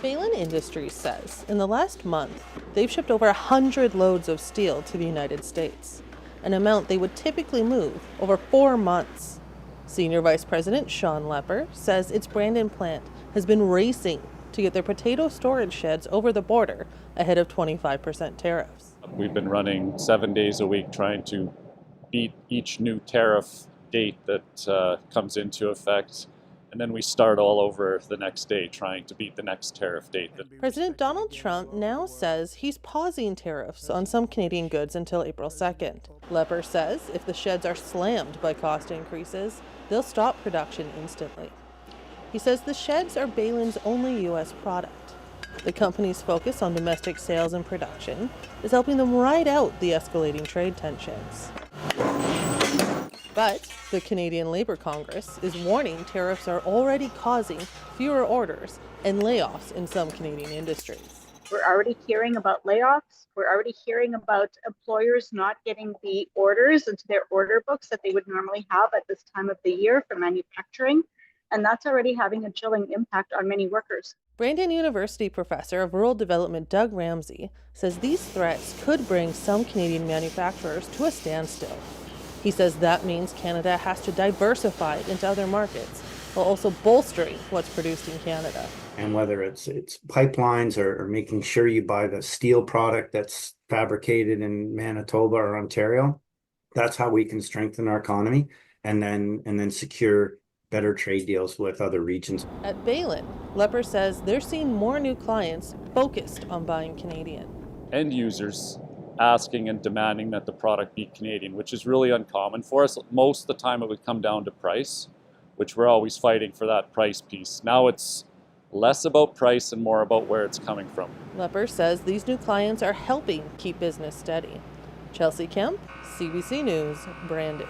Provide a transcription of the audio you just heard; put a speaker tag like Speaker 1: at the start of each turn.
Speaker 1: Behlen Industries says in the last month, they've shipped over 100 loads of steel to the United States, an amount they would typically move over 4 months. Senior Vice President Sean Lepper says its Brandon plant has been racing to get their potato storage sheds over the border ahead of 25% tariffs.
Speaker 2: We've been running 7 days a week trying to beat each new tariff date that comes into effect. And then we start all over the next day trying to beat the next tariff date.
Speaker 1: President Donald Trump now says he's pausing tariffs on some Canadian goods until April 2nd. Lepper says if the sheds are slammed by cost increases, they'll stop production instantly. He says the sheds are Behlen's only U.S. product. The company's focus on domestic sales and production is helping them ride out the escalating trade tensions. But the Canadian Labour Congress is warning tariffs are already causing fewer orders and layoffs in some Canadian industries.
Speaker 3: We're already hearing about layoffs. We're already hearing about employers not getting the orders into their order books that they would normally have at this time of the year for manufacturing. And that's already having a chilling impact on many workers.
Speaker 1: Brandon University professor of rural development Doug Ramsey says these threats could bring some Canadian manufacturers to a standstill. He says that means Canada has to diversify into other markets while also bolstering what's produced in Canada.
Speaker 4: And whether it's pipelines or making sure you buy the steel product that's fabricated in Manitoba or Ontario, that's how we can strengthen our economy and then secure better trade deals with other regions.
Speaker 1: At Behlen, Lepper says they're seeing more new clients focused on buying Canadian.
Speaker 2: End users asking and demanding that the product be Canadian, which is really uncommon for us. Most of the time it would come down to price, which we're always fighting for that price piece. Now it's less about price and more about where it's coming from.
Speaker 1: Lepper says these new clients are helping keep business steady. Chelsea Kemp, CBC News, Brandon.